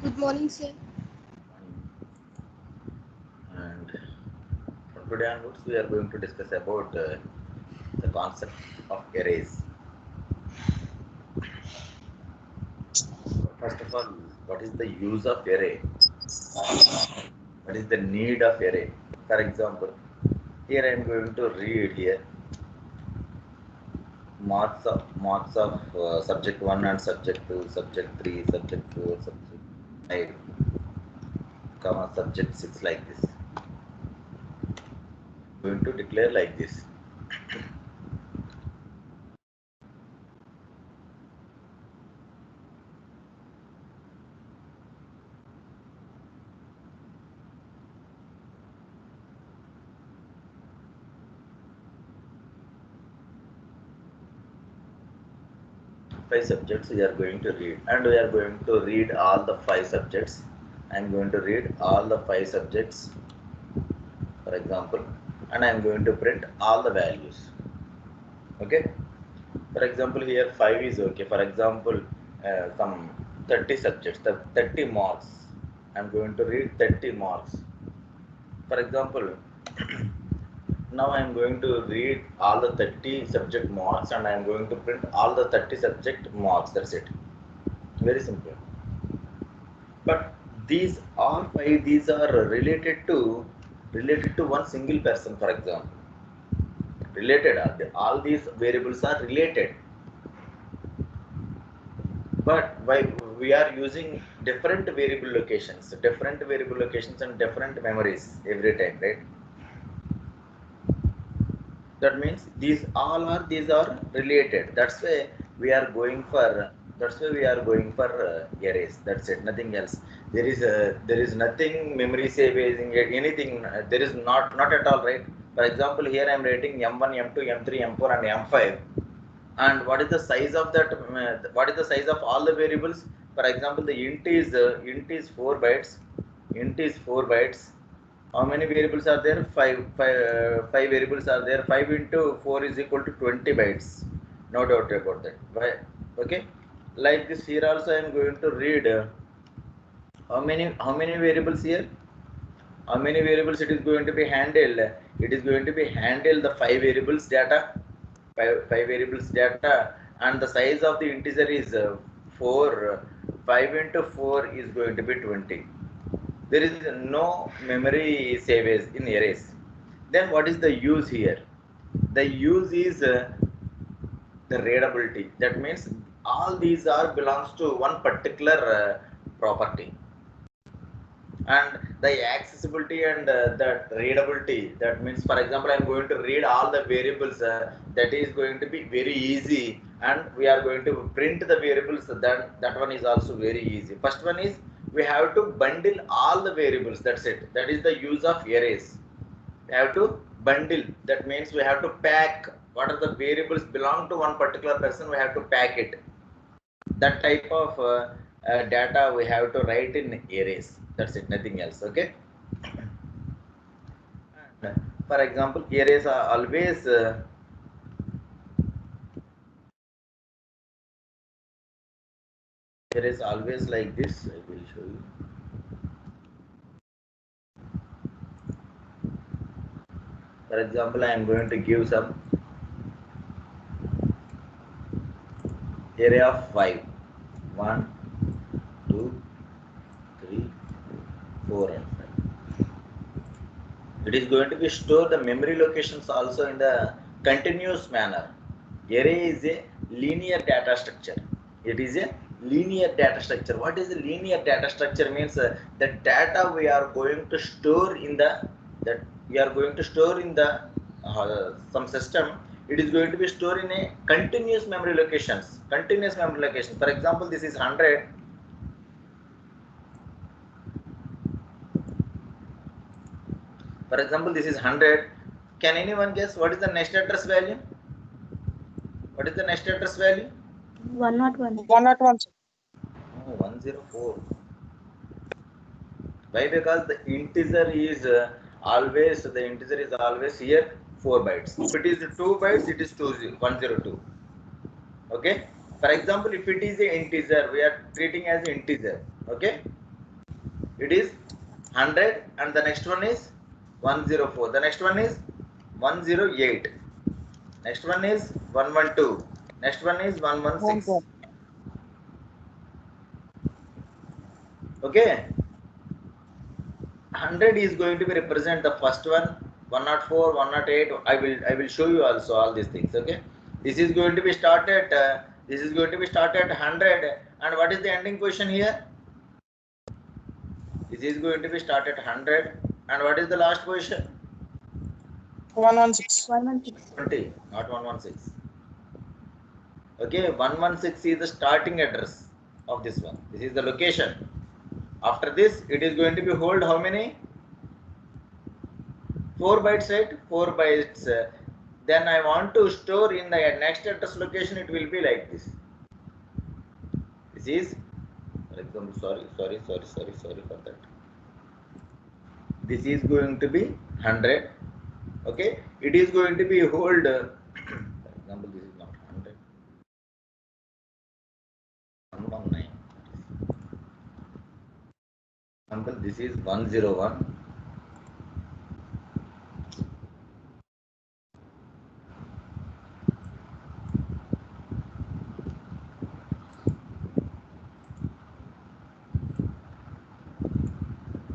Good morning, sir. And from today onwards, we are going to discuss about the concept of arrays. First of all, what is the use of array? What is the need of array? For example, here I am going to read here marks of subject 1 and subject 2, subject 3, subject 4, subject 5, comma subject 6 like this. Going to declare like this. Five subjects we are going to read, and we are going to read all the five subjects. I am going to read all the five subjects, for example, and I am going to print all the values. Okay. For example, here 5 is okay. For example, some 30 subjects, the 30 marks. I am going to read 30 marks. For example, now I am going to read all the 30 subject marks, and I am going to print all the 30 subject marks. That's it. Very simple. But these all five, these are related to one single person. For example, related are all these variables are related, but why we are using different variable locations and different memories every time, right? That means these are related. That's why we are going for arrays. That's it, nothing else. There is nothing memory saving anything. There is not at all, right? For example, here I am writing m1, m2, m3, m4 and m5. And what is the size of that? What is the size of all the variables? For example, the int is 4 bytes. Int is 4 bytes. How many variables are there? Five variables are there. 5 into 4 is equal to 20 bytes. No doubt about that. Why? Okay. Like this, here also I am going to read how many variables here? How many variables it is going to be handled? It is going to be handled the five variables data, and the size of the integer is 4. 5 into 4 is going to be 20. There is no memory savage in arrays. Then what is the use here? The use is the readability. That means all these are belongs to one particular property, and the accessibility and that readability. That means, for example, I am going to read all the variables. That is going to be very easy, and we are going to print the variables. That one is also very easy. First one is we have to bundle all the variables. That's it. That is the use of arrays. We have to bundle. That means we have to pack what are the variables belong to one particular person. We have to pack it. That type of data we have to write in arrays. That's it, nothing else. Okay. And for example, arrays always like this. I will show you. For example, I am going to give some array of 5. 1, 2, 3, 4 and 5. It is going to be store the memory locations also in the continuous manner. Array is a linear data structure. It is a linear data structure. What is the linear data structure? Means the data we are going to store in the that we are going to store in the some system. It is going to be stored in a continuous memory locations. Continuous memory location. For example, this is 100. For example, this is 100. Can anyone guess what is the next address value? What is the next address value? 101. 101. Oh, 104. Why? Because the integer is always here 4 bytes. If it is 2 bytes, it is 102. Okay. For example, if it is an integer, we are treating as integer. Okay. it is 100, and the next one is 104. The next one is 108. Next one is 112. Next one is 116. Okay. 100 is going to be represent the first one, 104, 108. I will show you also all these things. Okay. This is going to be started. This is going to be started 100. And what is the ending position here? This is going to be started 100. And what is the last position? 116. 20, not 116. Okay, 116 is the starting address of this one. This is the location. After this, it is going to be hold how many? 4 bytes, right? 4 bytes. Then I want to store in the next address location. It will be like this. This is, for example, sorry for that. This is going to be 100. Okay, it is going to be hold. For example, this is not 100. 119. Example, this is 101.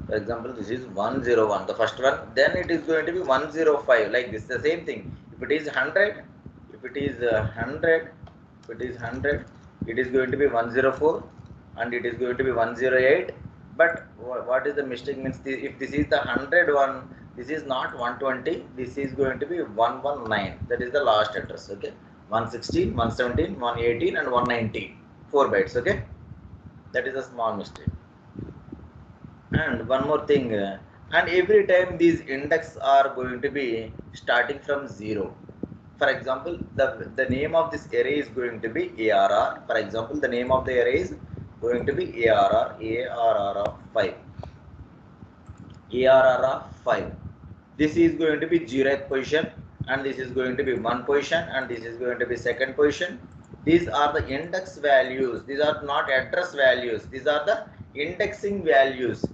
For example, this is 101, the first one. Then it is going to be 105, like this. The same thing. If it is 100, if it is 100, if it is 100, it is going to be 104, and it is going to be 108. But what is the mistake? Means if this is the 100 one, this is not 120. This is going to be 119. That is the last address. Okay, 116, 117, 118, and 119. 4 bytes. Okay, that is a small mistake. And one more thing, and every time these index are going to be starting from 0. For example, the name of this array is going to be ARR. For example, the name of the array is going to be ARR of 5. ARR of 5. This is going to be 0th position, and this is going to be 1 position, and this is going to be 2nd position. These are the index values. These are not address values. These are the indexing values.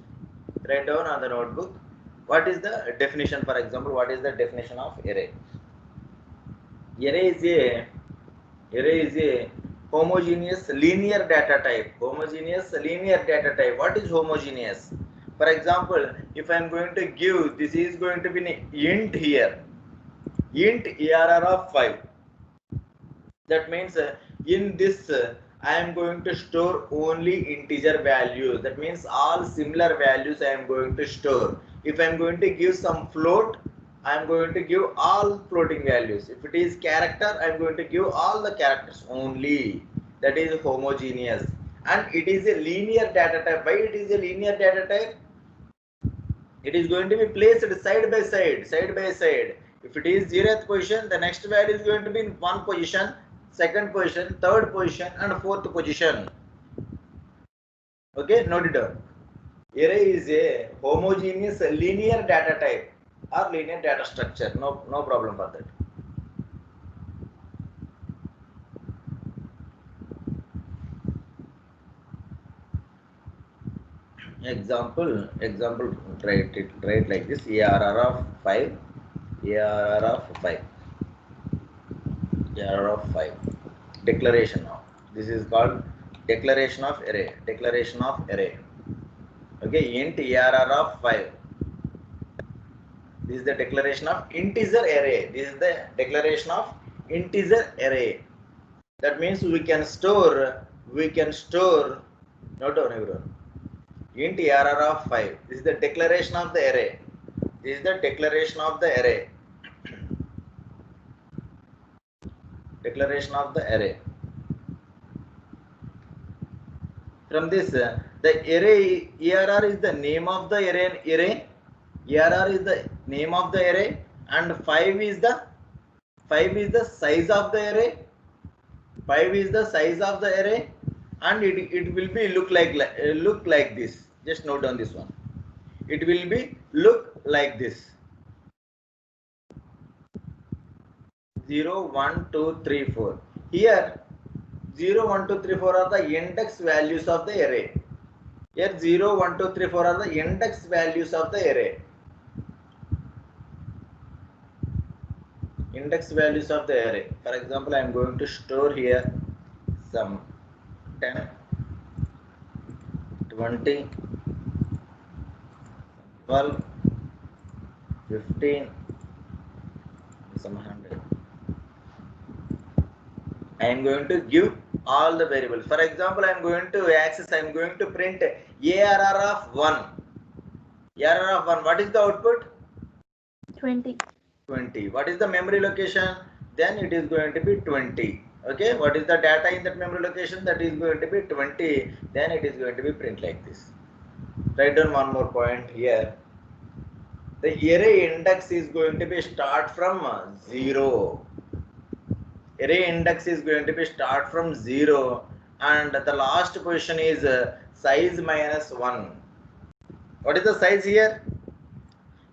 Write down on the notebook. What is the definition? For example, what is the definition of array? Array is a homogeneous linear data type. Homogeneous linear data type. What is homogeneous? For example, if I am going to give, this is going to be an int here. Int ARR of 5. That means in this I am going to store only integer values. That means all similar values I am going to store. If I am going to give some float, I am going to give all floating values. If it is character, I am going to give all the characters only. That is homogeneous. And it is a linear data type. Why it is a linear data type? It is going to be placed side by side. If it is 0th position, the next value is going to be in 1 position, 2nd position, 3rd position, and 4th position. Okay, note it down. Array is a homogeneous linear data type or linear data structure. No problem for that. Example, write like this: ARR of 5, ARR of 5. ARR of 5. Declaration of. This is called declaration of array. Declaration of array. Okay, int ARR of 5. This is the declaration of integer array. This is the declaration of integer array. That means we can store, note down everyone. Int ARR of 5. This is the declaration of the array. This is the declaration of the array. Declaration of the array. From this, the array ARR is the name of the array. ARR is the name of the array, and 5 is the size of the array. 5 is the size of the array, and it will be look like this. Just note down this one. It will be look like this. 0, 1, 2, 3, 4. Here 0, 1, 2, 3, 4 are the index values of the array. Here 0, 1, 2, 3, 4 are the index values of the array. Index values of the array. For example, I am going to store here some 10, 20, 12, 15, some 100. I am going to give all the variables. For example, I am going to access, I am going to print ARR of 1. ARR of 1, what is the output? 20. 20. What is the memory location? Then it is going to be 20. Okay, what is the data in that memory location? That is going to be 20. Then it is going to be print like this. Write down one more point here. The array index is going to be start from 0. Array index is going to be start from 0 and the last position is size minus 1. What is the size here?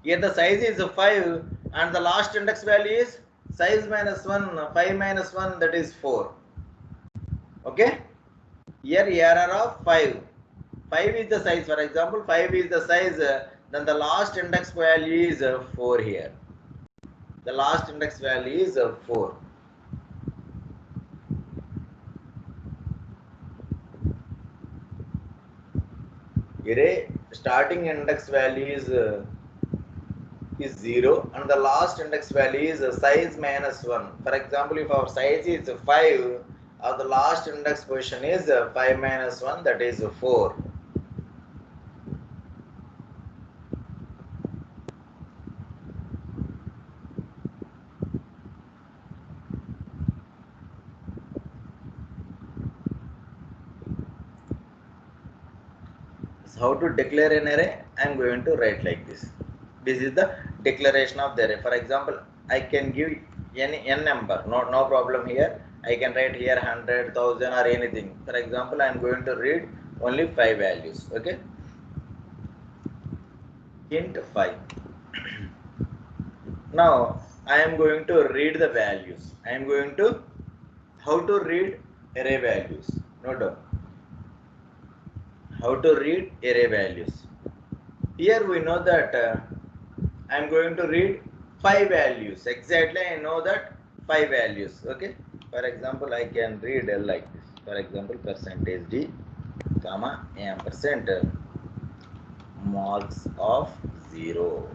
Here the size is 5 and the last index value is size minus 1, 5 minus 1, that is 4. Okay? Here ARR of 5. 5 is the size, for example, 5 is the size, then the last index value is 4 here. The last index value is 4. Array starting index value is 0 and the last index value is size minus 1. For example, if our size is 5, the last index position is 5 minus 1, that is 4. So how to declare an array? I am going to write like this. This is the declaration of the array. For example, I can give any n number, no problem here. I can write here 100, 1000 or anything. For example, I am going to read only 5 values. Okay. Hint 5. Now I am going to read the values. I am going to how to read array values. Note down. How to read array values. Here we know that I am going to read 5 values. Exactly, I know that 5 values. Okay. For example, I can read like this. For example, percentage d, comma ampersand marks of 0.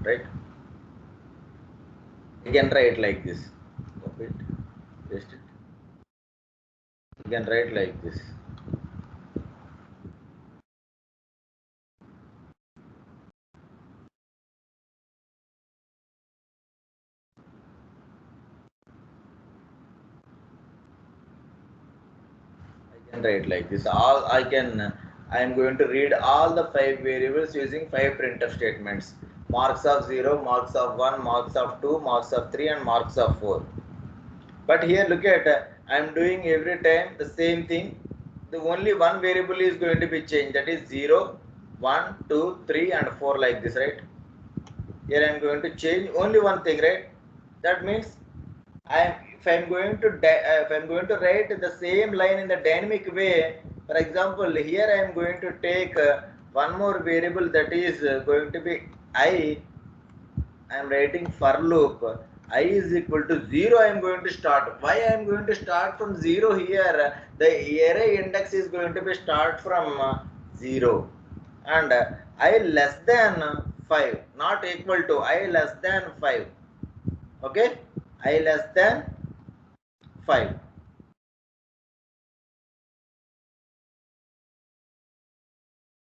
Right. You can write like this. Copy it, paste it. You can write like this. I can write like this. I am going to read all the 5 variables using 5 printf statements. Marks of 0, marks of 1, marks of 2, marks of 3 and marks of 4. But here look at, I am doing every time the same thing. The only one variable is going to be changed, that is 0, 1, 2, 3 and 4 like this, right? Here I am going to change only one thing, right? That means if I am going to write the same line in the dynamic way, for example, here I am going to take one more variable, that is going to be I. I am writing for loop. I is equal to 0. I am going to start. Why I am going to start from 0 here? The array index is going to be start from 0 and I less than 5, not equal to, I less than 5. Okay, I less than 5.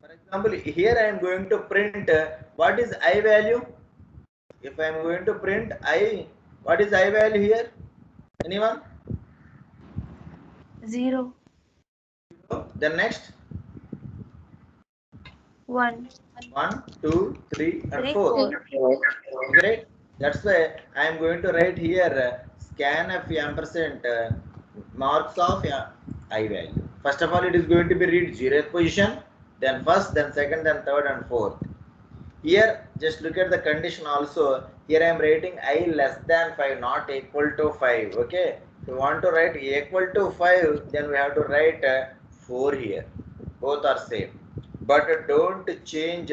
For example, here I am going to print what is I value. If I am going to print I, what is I value here? Anyone? 0. Then next 1. 1, 2, 3 and 4. 4. Great. That's why I am going to write here scanf ampersand marks of I value. First of all, it is going to be read 0th position, then first, then second, then third and fourth. Here, just look at the condition also. Here I am writing I less than 5, not equal to 5. Okay. If you want to write equal to 5, then we have to write 4 here. both are same, but don't change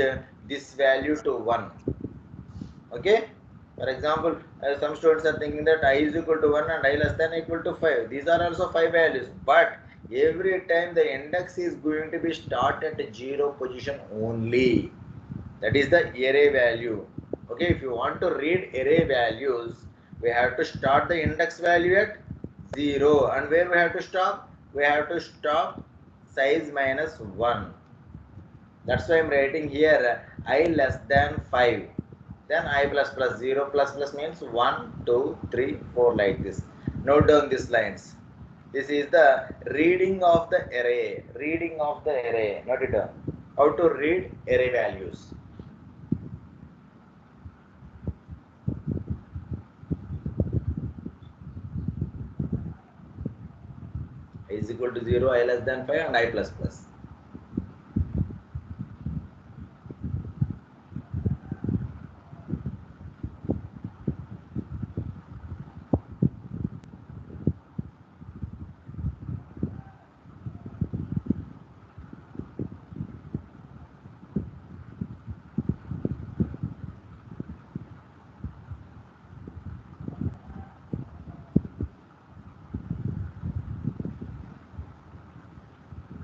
this value to 1. Okay, for example, some students are thinking that I is equal to 1 and I less than equal to 5. These are also 5 values, but every time the index is going to be start at 0 position only. That is the array value. Okay, if you want to read array values, we have to start the index value at 0, and where we have to stop? We have to stop size minus 1. That's why I'm writing here I less than 5. Then I plus plus 0 plus plus means 1, 2, 3, 4 like this. Note down these lines. This is the reading of the array. Reading of the array. Note it down. How to read array values. I is equal to 0, I less than 5 and I plus plus.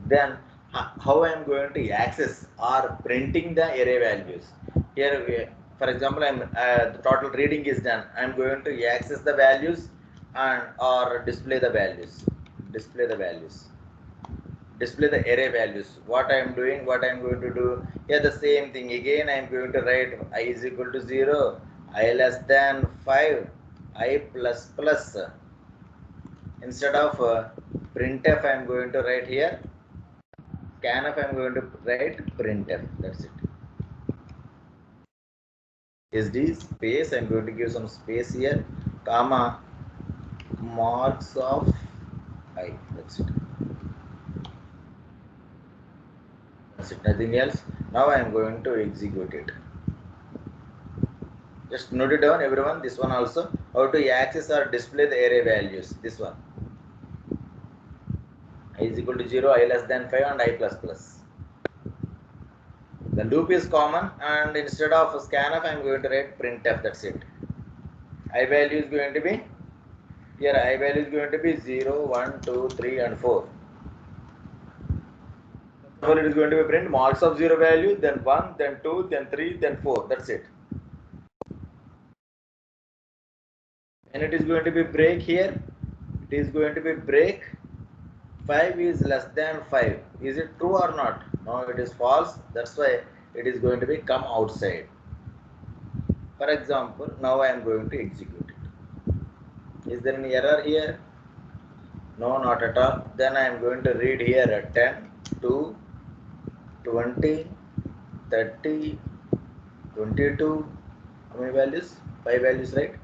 Then how I am going to access or printing the array values. Here, for example, the total reading is done. I am going to access the values and or display the values. Display the values. Display the array values. What I am doing, what I am going to do. Here the same thing again. I am going to write I is equal to 0, I less than 5, I plus plus. Instead of printf, I am going to write here scanf. I am going to write printf. That's it. SD space. I am going to give some space here, comma marks of I. That's it. That's it. Nothing else. Now I am going to execute it. Just note it down, everyone. This one also. How to access or display the array values. This one. I is equal to 0, I less than 5 and I plus plus. The loop is common, and instead of scanf, I am going to write printf. That's it. I value is going to be here. I value is going to be 0, 1, 2, 3, and 4. So it is going to be print marks of 0 value, then 1, then 2, then 3, then 4. That's it. And it is going to be break here. It is going to be break 5 is less than 5. Is it true or not? No, it is false. That's why it is going to be come outside. For example, now I am going to execute it. Is there any error here? No, not at all. Then I am going to read here 10, 2, 20, 30, 22. How many values? 5 values, right?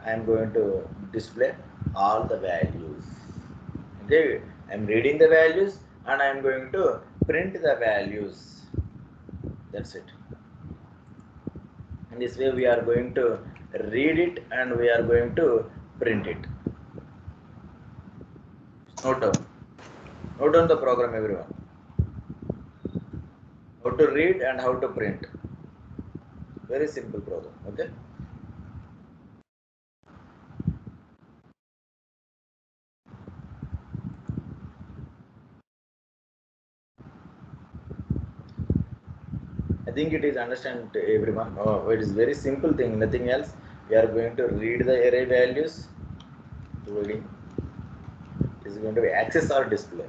I am going to display all the values. Okay, I am reading the values and I am going to print the values. That's it. In this way, we are going to read it and we are going to print it. Note down. Note down the program, everyone. How to read and how to print. Very simple program. Okay. I think it is understand to everyone. Oh, it is very simple thing, nothing else. We are going to read the array values. Reading is going to be access or display.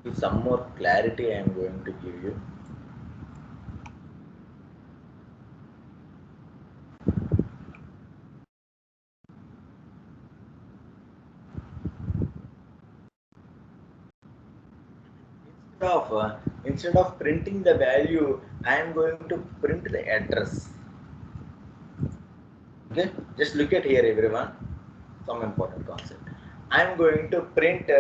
With some more clarity, I am going to give you. Instead of printing the value, I am going to print the address. Okay, just look at here everyone, some important concept. I am going to print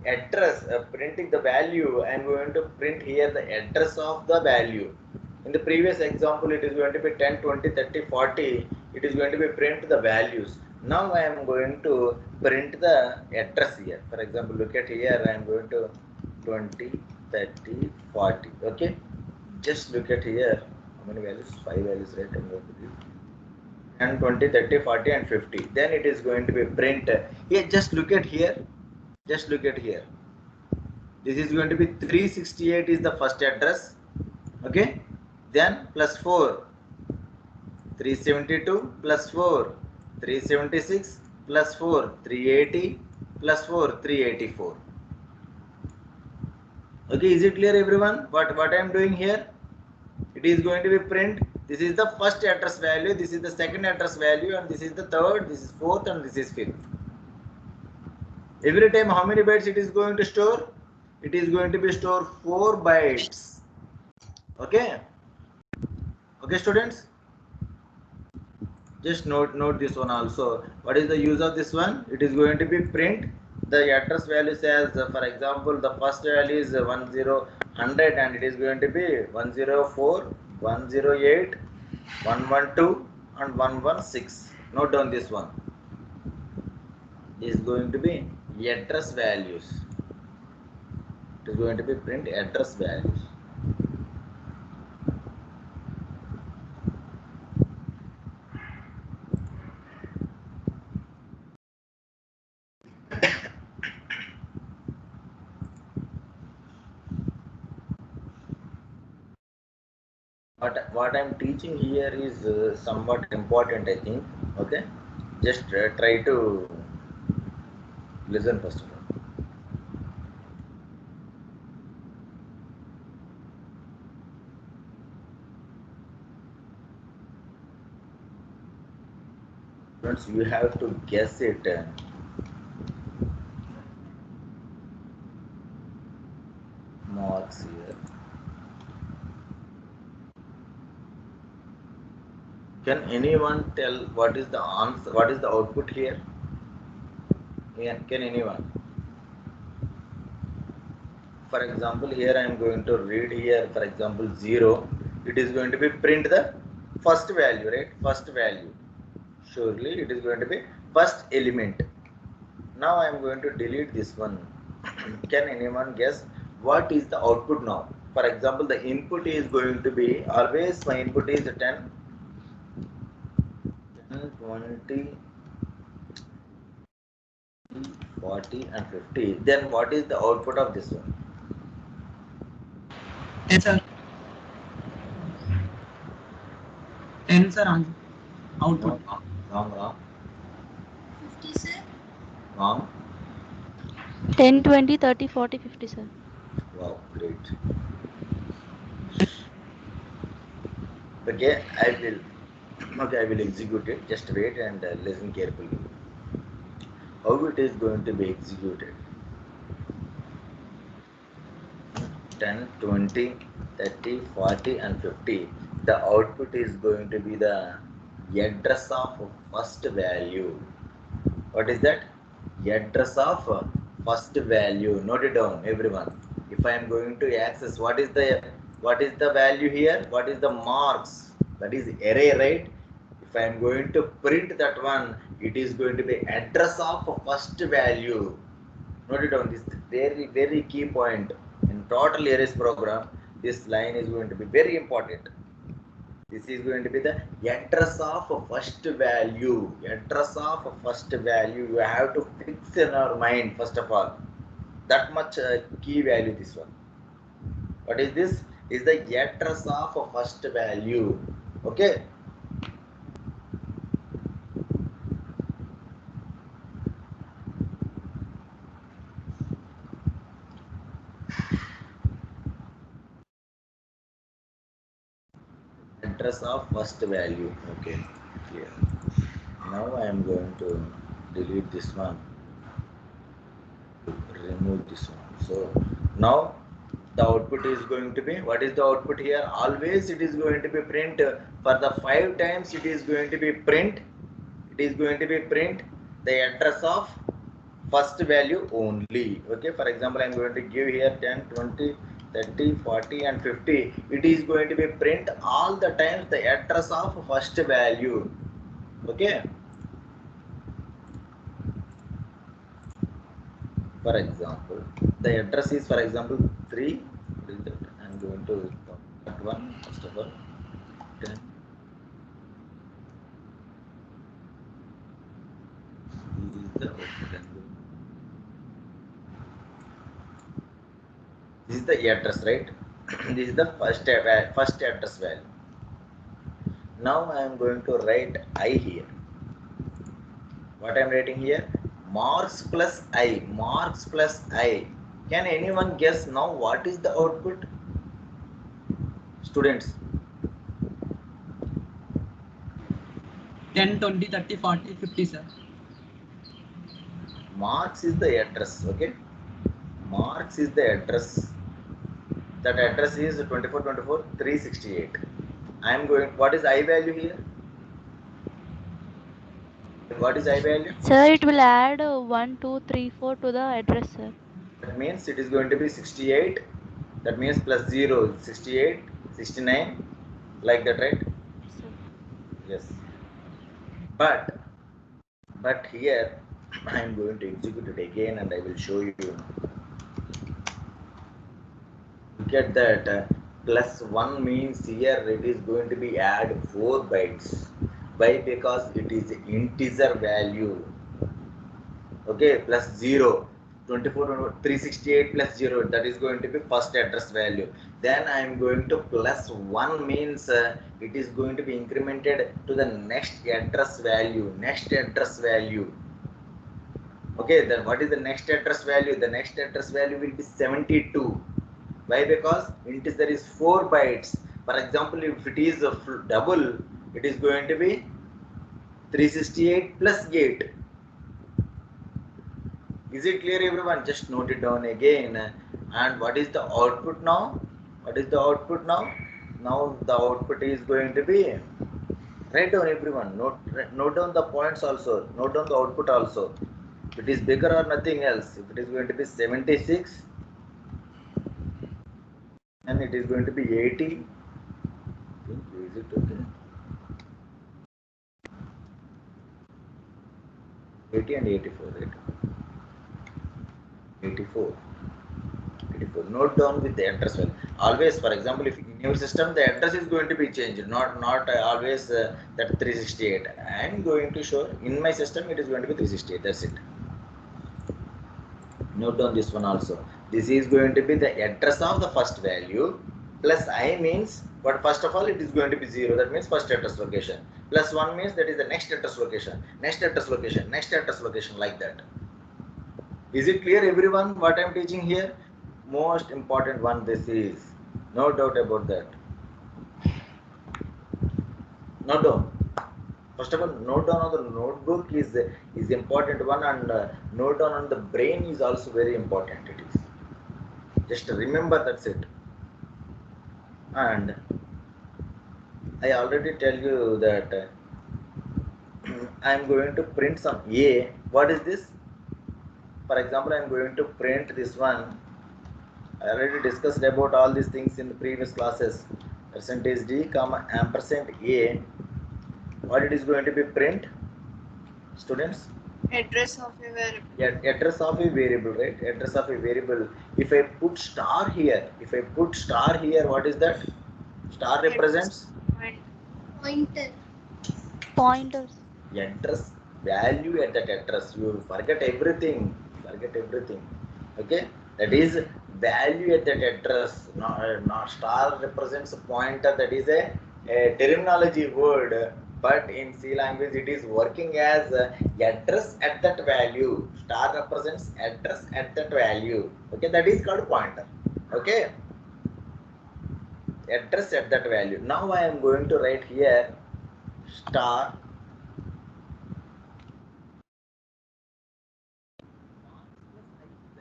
address, printing the value. I am going to print here the address of the value. In the previous example, it is going to be 10, 20, 30, 40. It is going to be print the values. Now I am going to print the address here. For example, look at here. I am going to 20, 30, 40. Okay. Just look at here. How many values? 5 values, right? I'm going to give. And 20, 30, 40 and 50. Then it is going to be print. Here, just look at here. Just look at here. This is going to be 368 is the first address. Okay. Then plus 4. 372 plus 4. 376 plus 4. 380 plus 4. 384. Okay. Is it clear everyone? What I am doing here? It is going to be print. This is the first address value, this is the second address value, and this is the third, this is fourth, and this is fifth. Every time how many bytes it is going to store? It is going to be store 4 bytes. Okay. Okay, students. Just note this one also. What is the use of this one? It is going to be print the address value says, for example, the first value is 100 and it is going to be 104, 108, 112 and 116. Note down this one. Is going to be address values. It is going to be print address values. What I am teaching here is somewhat important, I think. Okay, just try to listen first of all. Friends, you have to guess it. Marks here. Can anyone tell what is the answer? What is the output here? Can anyone? For example, here I am going to read here. For example, 0. It is going to be print the first value, right? First value. Surely it is going to be first element. Now I am going to delete this one. Can anyone guess what is the output now? For example, the input is going to be always my input is 10, 20, 40 and 50. Then what is the output of this one? 10 sir. 10 sir answer. Output. Wrong. 50 sir. Wrong. 10, 20, 30, 40, 50, sir. Wow, great. Okay, I will execute it. Just wait and listen carefully. How it is going to be executed? 10, 20, 30, 40 and 50. The output is going to be the address of first value. What is that? Address of first value. Note it down, everyone. If I am going to access, what is the value here? What is the marks? That is array, right? If I am going to print that one, it is going to be address of first value. Note it down. This is very key point in total arrays program. This line is going to be very important. This is going to be the address of first value. Address of first value. You have to fix in our mind first of all. That much key value. This one. What is this? Is the address of first value. Okay. Address of first value. Okay, here. Now I am going to delete this one, remove this one. So now the output is going to be, what is the output here? Always it is going to be print for the 5 times. It is going to be print it is going to be print the address of first value only. Okay, for example, I am going to give here 10, 20, 30, 40 and 50. It is going to be print all the times the address of first value. Okay, for example, the address is, for example, 3. I am going to that one first of all. 10. This is the address, right? This is the first address value. Now I am going to write I here. What I am writing here? Marks plus I. Marks plus I. Can anyone guess now what is the output? Students. 10, 20, 30, 40, 50, sir. Marks is the address. Okay. Marks is the address. That address is 24, 24, 368. I am going. What is I value here? What is I value? Sir, it will add 1, 2, 3, 4 to the address, sir. That means it is going to be 68. That means plus 0, 68, 69, like that, right? Sir. Yes. But here I am going to execute it again and I will show you. Look at that. Plus 1 means here it is going to be add 4 bytes. Why? Because it is integer value. Okay, plus 0. 24, 368 plus 0, that is going to be first address value. Then I am going to plus 1 means it is going to be incremented to the next address value. Next address value. Okay, then what is the next address value? The next address value will be 72. Why? Because integer is 4 bytes. For example, if it is a double, it is going to be 368 plus 8. Is it clear, everyone? Just note it down again. And what is the output now? What is the output now? Now the output is going to be, write down everyone, note down the points also, note down the output also. If it is bigger or nothing else, if it is going to be 76 and it is going to be 80, is it okay? 80 and 84, right? 84. Note down with the address value. Always, for example, if in your system the address is going to be changed, not always that 368. I am going to show in my system it is going to be 368. That's it. Note down this one also. This is going to be the address of the first value. Plus I means, but first of all it is going to be 0. That means first address location. Plus 1 means that is the next address location. Next address location. Next address location, like that. Is it clear, everyone, what I am teaching here? Most important one this is. No doubt about that. Note down. First of all, note down on the notebook is important one, and note down on the brain is also very important. It is. Just remember, that's it. And I already tell you that I am going to print some A. What is this? For example, I am going to print this one. I already discussed about all these things in the previous classes. Percentage D, comma, ampersand A. What it is going to be print? Students? Address of a variable. Yeah, address of a variable, right? Address of a variable. If I put star here, what is that? Star represents? Pointer. Pointers. Address, value at that address. You forget everything. Okay? That is value at that address. Not star represents a pointer. That is a terminology word. But in C language, it is working as address at that value. Star represents address at that value. Okay, that is called pointer. Okay, address at that value. Now I am going to write here star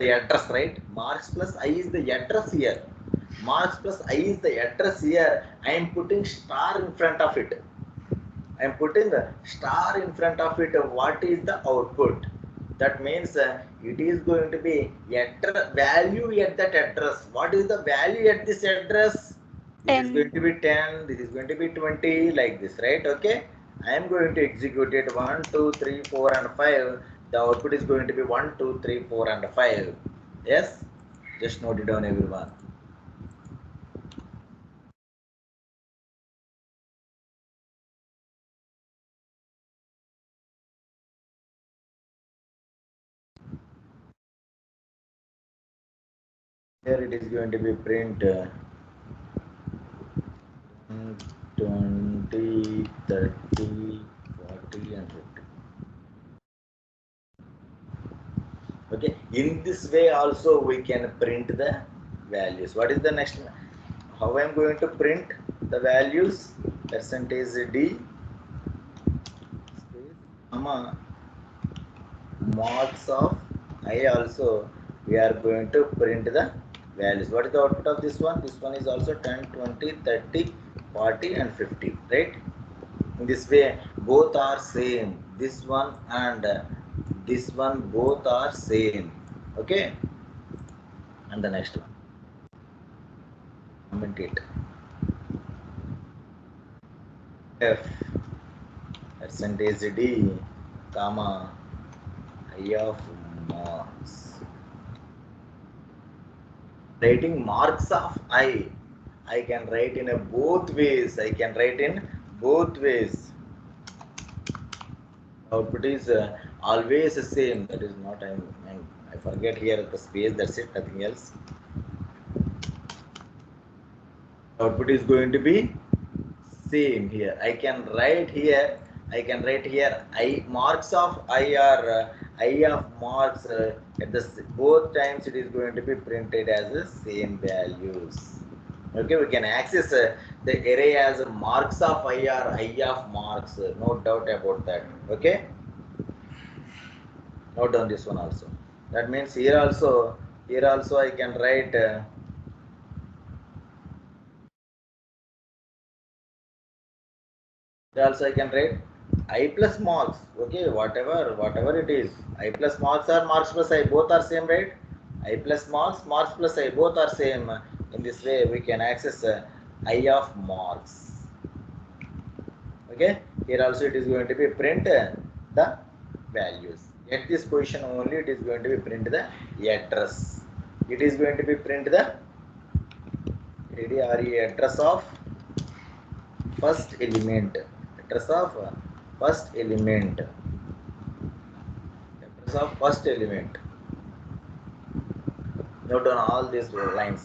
the address, right? Marks plus I is the address here. Marks plus I is the address here. I am putting star in front of it. I am putting a star in front of it. What is the output? That means it is going to be value at that address. What is the value at this address? This is 10. going to be 10. This is going to be 20, like this, right? Okay. I am going to execute it 1, 2, 3, 4, and 5. The output is going to be 1, 2, 3, 4, and 5. Yes? Just note it down, everyone. Here it is going to be print 20, 30, 40, and 50. Okay, in this way also we can print the values. What is the next? How I am going to print the values? Percentage D space comma marks of I also we are going to print the values. What is the output of this one? This one is also 10, 20, 30, 40, and 50, right? In this way both are same. This one and this one both are same. Okay, and the next one, comment it. F percentage D comma I of marks. Writing marks of I can write in a both ways. I can write in both ways. Output is always the same. That is not I forget here the space. That's it. Nothing else. Output is going to be same here. I can write here. I can write here. I marks of I are I of marks at the both times it is going to be printed as the same values. Okay, we can access the array as marks of I or I of marks. No doubt about that. Okay, note down this one also. That means here also I can write. Also I can write I plus marks. Okay, whatever it is. I plus marks or marks plus I both are same, right? I plus marks, marks plus I both are same. In this way we can access I of marks. Okay, here also it is going to be print the values. At this position only it is going to be print the address. It is going to be print the address of first element. Address of first element. Address of first element. Note down all these lines.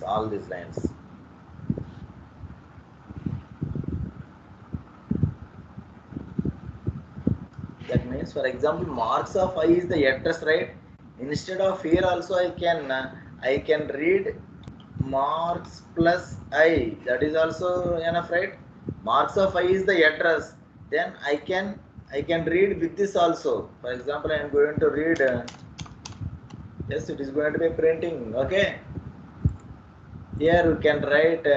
That means, for example, marks of I is the address, right? Instead of here also I can read marks plus I. That is also enough, right? Marks of I is the address. Then I can read with this also. For example, I am going to read. Yes, it is going to be printing. Okay. Here you can write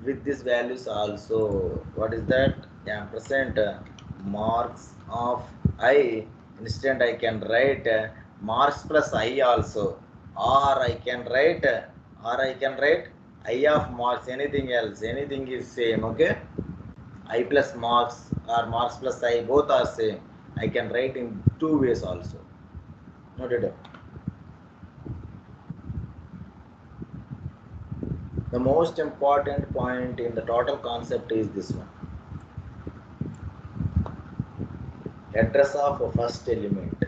with these values also. What is that? Ampersand marks of I. Instead, I can write marks plus I also. Or I can write I of marks. Anything else? Anything is same. Okay. I plus marks or marks plus I both are same. I can write in two ways also. Noted. The most important point in the total concept is this one. Address of a first element.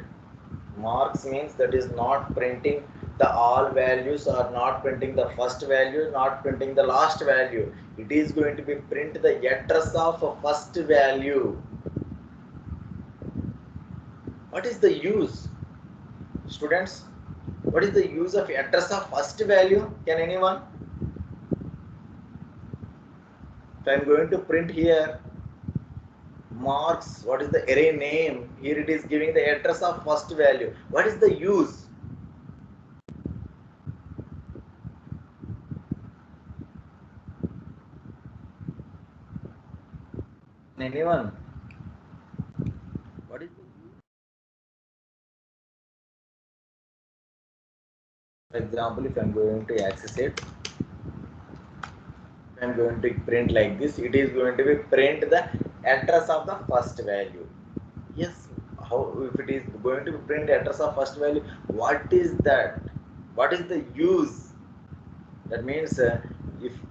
Marks means that is not printing the all values or not printing the first value, not printing the last value. It is going to be print the address of a first value. What is the use? Students, what is the use of address of first value? Can anyone? If I am going to print here marks, what is the array name? Here it is giving the address of first value. What is the use? Anyone? What is the use? For example, if I'm going to access it, if I'm going to print like this, it is going to be print the address of the first value. Yes, how if it is going to be print address of first value, what is that? What is the use? That means if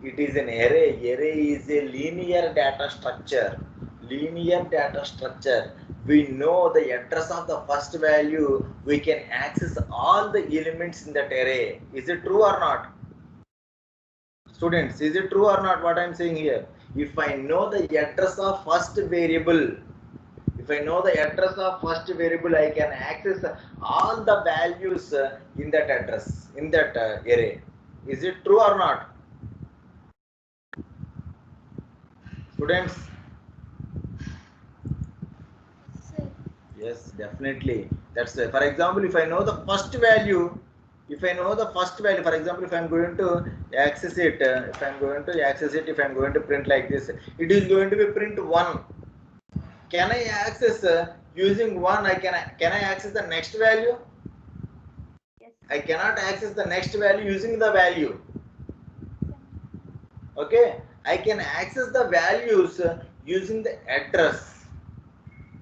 it is an array is a linear data structure. Linear data structure. We know the address of the first value. We can access all the elements in that array. Is it true or not? Students, is it true or not what I am saying here? If I know the address of first variable, if I know the address of first variable, I can access all the values in that address, in that array. Is it true or not? Students? Yes, definitely. That's for example, if I know the first value, for example, if I'm going to access it, if I'm going to print like this, it is going to be print 1. Can I access using 1? Can I access the next value? Yes. I cannot access the next value using the value. Okay, I can access the values using the address.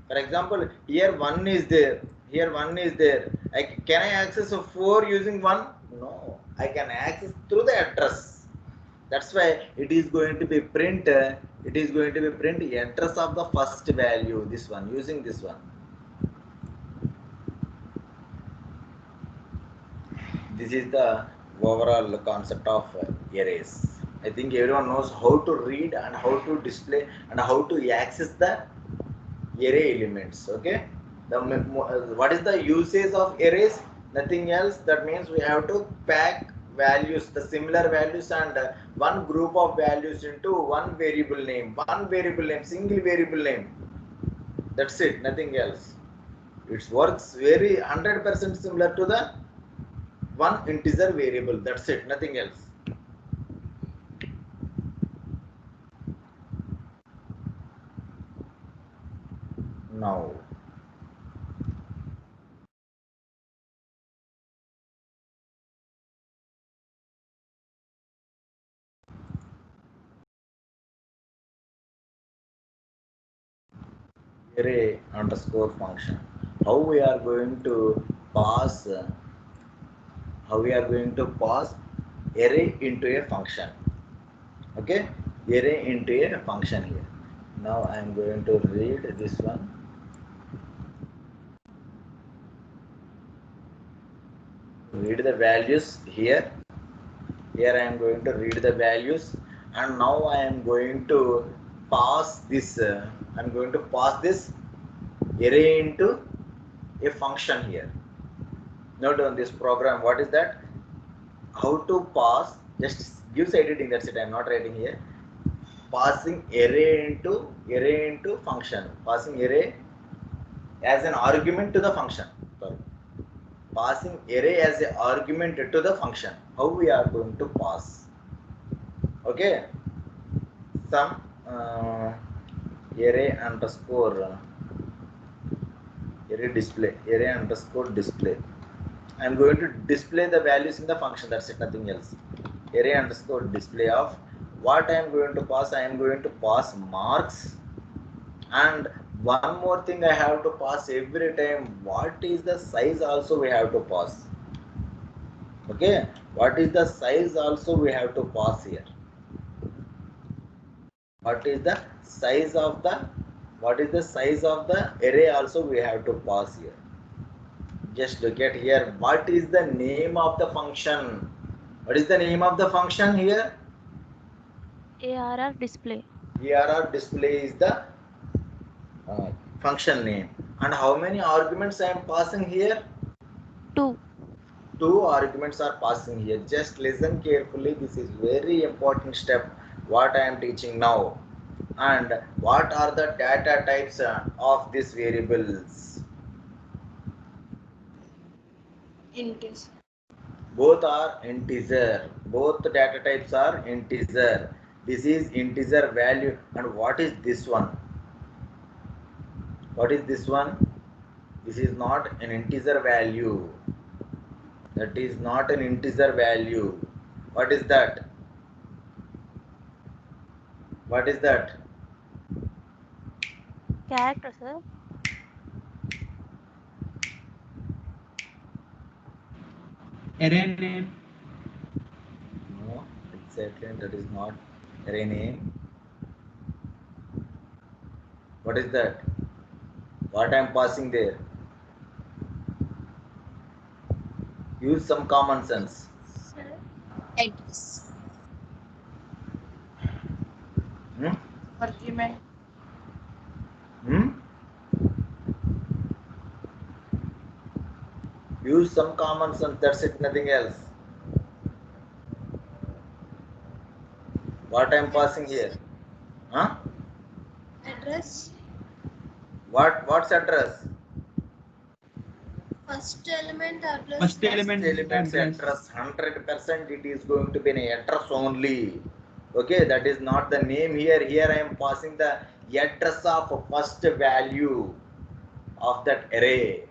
For example, here 1 is there. Here 1 is there. Can I access a 4 using 1? No. I can access through the address. That's why it is going to be print. It is going to be print address of the first value. This one, using this one. This is the overall concept of arrays. I think everyone knows how to read and how to display and how to access the array elements. Okay, what is the usage of arrays? Nothing else. That means we have to pack values, the similar values, and one group of values into one variable name, single variable name. That's it, nothing else. It works very 100% similar to the one integer variable. That's it, nothing else. Now array underscore function. How we are going to pass array into a function. Okay, array into a function here. Now I am going to read this one. Read the values here. Here I am going to read the values, and now I am going to pass this. I am going to pass this array into a function here. Note on this program. What is that? How to pass? Just gives editing. That's it. I am not writing here. Passing array into function. Passing array as an argument to the function. Sorry. Passing array as an argument to the function. How we are going to pass? Okay. Some array underscore array underscore display. I am going to display the values in the function. That's it, nothing else. Array underscore display of what I am going to pass. I am going to pass marks, and one more thing I have to pass every time. What is the size also we have to pass. Okay, what is the size also we have to pass here. What is the size of the array also we have to pass here. Just look at here. What is the name of the function? What is the name of the function here? ARR display. ARR display is the function name. And how many arguments I am passing here? 2. 2 arguments are passing here. Just listen carefully. This is very important step what I am teaching now. And what are the data types of these variables? Integer. Both are integer. Both data types are integer. This is integer value. And what is this one? What is this one? This is not an integer value. That is not an integer value. What is that? What is that? Character, sir. Array name. No, exactly. That is not array name. What is that? What I am passing there? Use some common sense. Sir, address. Hmm? Argument. Hmm? Use some common sense. That's it. Nothing else. What I am passing here? Huh? Address. What's address? First element address. First element Elements address. 100% it is going to be an address only. Okay, that is not the name here. Here I am passing the address of first value of that array.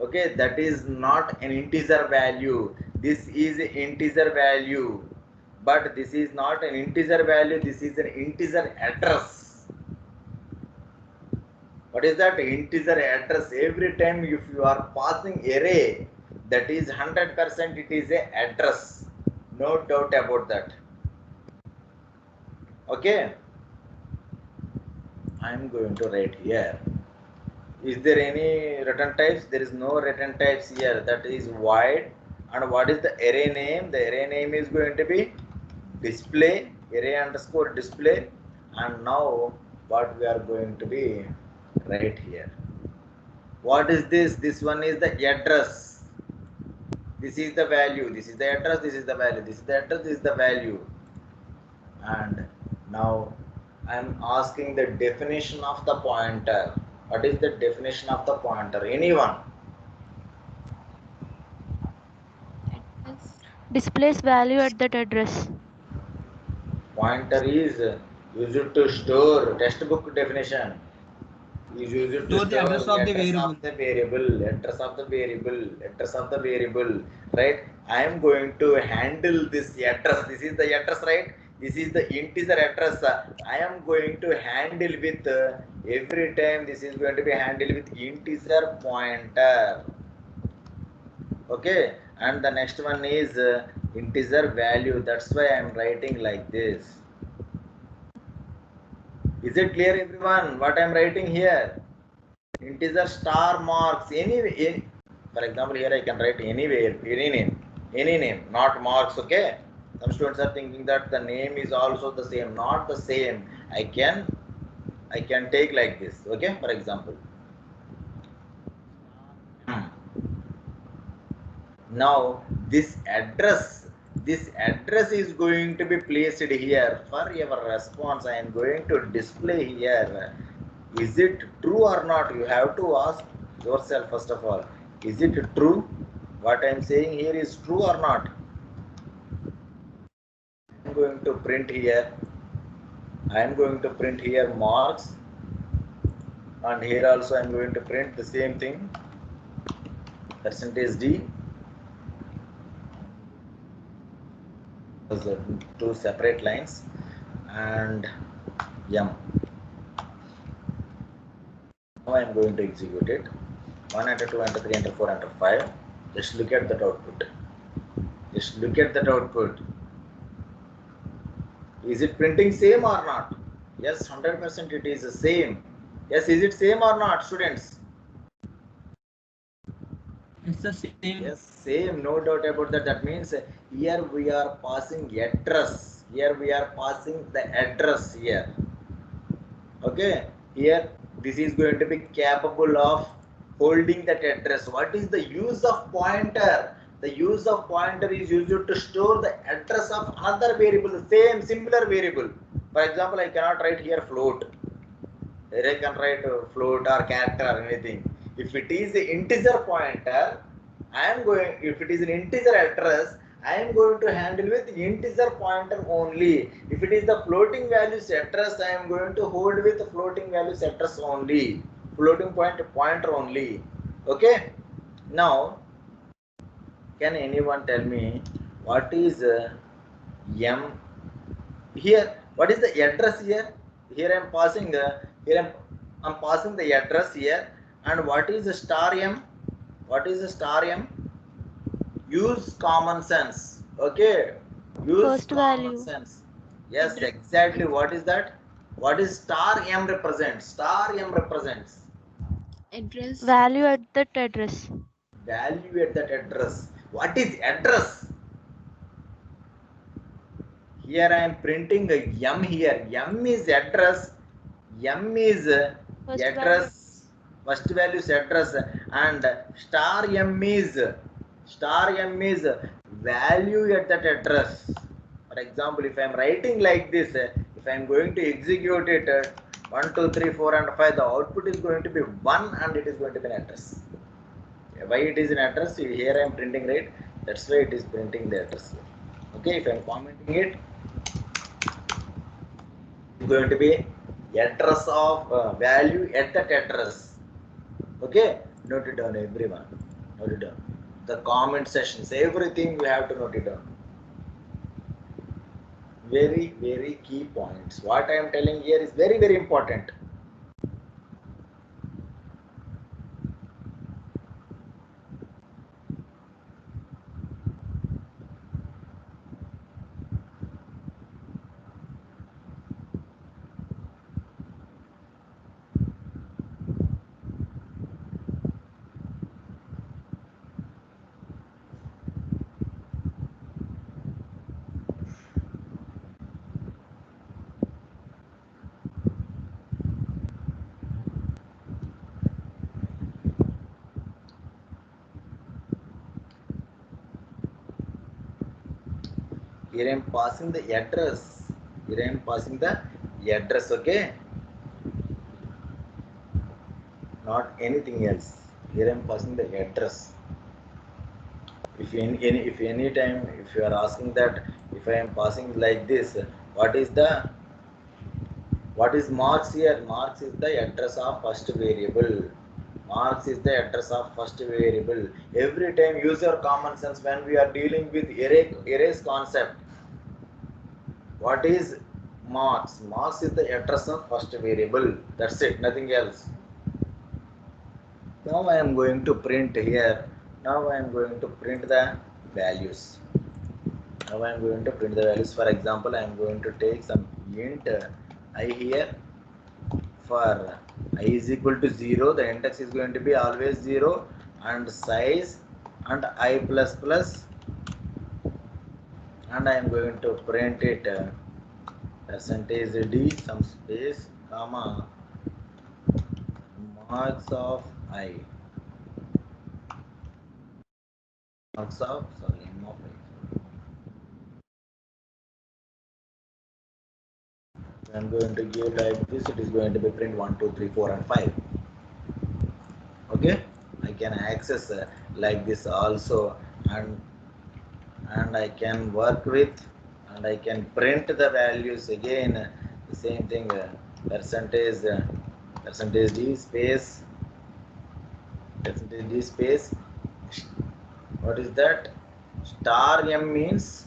Okay, that is not an integer value. This is an integer value, but this is not an integer value. This is an integer address. What is that? Integer address. Every time if you are passing array, that is 100% it is a address. No doubt about that. Okay. I am going to write here. Is there any return types? There is no return types here. That is void. And what is the array name? The array name is going to be display, array underscore display. And now what we are going to be right here. What is this? This one is the address. This is the value. This is the address. This is the value. This is the address. This is the value. And now I am asking the definition of the pointer. What is the definition of the pointer? Anyone? Address. Displays value at that address. Pointer is used to store textbook definition. Is used to Store the address of the variable. of the variable, address of the variable, address of the variable, right? I am going to handle this address. This is the address, right? This is the integer address. I am going to handle with every time. This is going to be handled with integer pointer. Okay, and the next one is integer value. That's why I am writing like this. Is it clear, everyone? What I am writing here? Integer star marks. Any, for example, here I can write anywhere, any name, not marks. Okay. Some students are thinking that the name is also the same. Not the same. I can take like this. Okay. For example. Now this address is going to be placed here. For your response, I am going to display here. Is it true or not? You have to ask yourself first of all. Is it true? What I am saying here is true or not? I am going to print here. I am going to print here marks, and here also I am going to print the same thing. %d. Two separate lines, and m. Now I am going to execute it. 1 enter 2 enter 3 enter 4 enter 5. Just look at that output. Just look at that output. Is it printing same or not? Yes, 100% it is the same. Yes, is it same or not, students? It's the same. Yes, same, no doubt about that. That means here we are passing address. Here we are passing the address here. Okay, here this is going to be capable of holding that address. What is the use of pointer? The use of pointer is used to store the address of another variable, same similar variable. For example, I cannot write here float. Here I can write float or character or anything. If it is the integer pointer, if it is an integer address, I am going to handle with integer pointer only. If it is the floating values address, I am going to hold with the floating values address only. floating point pointer only. Okay. Now, can anyone tell me what is M here? What is the address here? Here I am passing I'm passing the address here. And what is the star M? What is the star M? Use common sense. Okay. Use First common value. sense. Yes, Address. exactly. What is that? What is star M represents? Star M represents Address. Value at that address. value at that address. What is address? Here I am printing a M here. M is address. M is First address. First value is address. And star M is value at that address. For example, if I am writing like this, if I am going to execute it 1, 2, 3, 4, and 5, the output is going to be 1 and it is going to be an address. Why it is an address? Here I am printing, right? That's why it is printing the address. Okay, if I am commenting it, it's going to be address of value at that address. Okay, note it down, everyone. Note it down. The comment sessions, everything we have to note it down. Very, very key points. What I am telling here is very, very important. Here I am passing the address. Here I am passing the address, okay? Not anything else. Here I am passing the address. If any time if you are asking that if I am passing like this, what is marks here? Marks is the address of first variable. Marks is the address of first variable. Every time use your common sense when we are dealing with arrays concept. What is marks? Marks is the address of first variable. That's it, nothing else. Now I am going to print here. Now I am going to print the values. Now I am going to print the values. For example, I am going to take some int I here. For I is equal to 0, the index is going to be always 0, and size and I plus plus, and I am going to print it percentage d some space comma marks of I. Marks of m of I. I am going to give like this. It is going to be print 1, 2, 3, 4, and 5. Okay, I can access like this also, and I can work with, and I can print the values again. The same thing, percentage d space, percentage d space. What is that? Star m means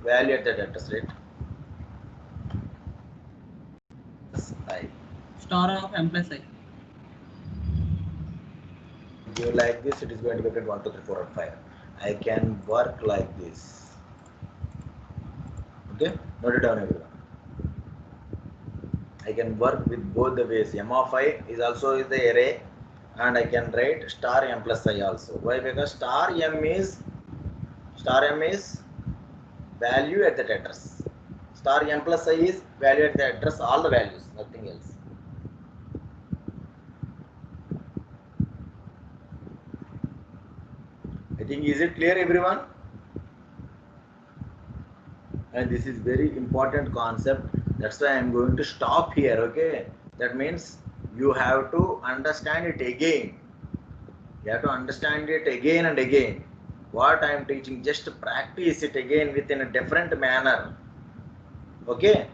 value at that address, right? I Star of m plus I. give like this. It is going to be print 1, 2, 3, 4, and 5. I can work like this. Okay, note it down, everyone. I can work with both the ways. M of I is also is the array, and I can write star m plus I also. Why? Because star m is value at that address. Star m plus I is value at the address, all the values, nothing else. I think, is it clear, everyone? And this is very important concept. That's why I am going to stop here. Okay, that means you have to understand it again. You have to understand it again and again. What I am teaching, just practice it again within a different manner. Okay,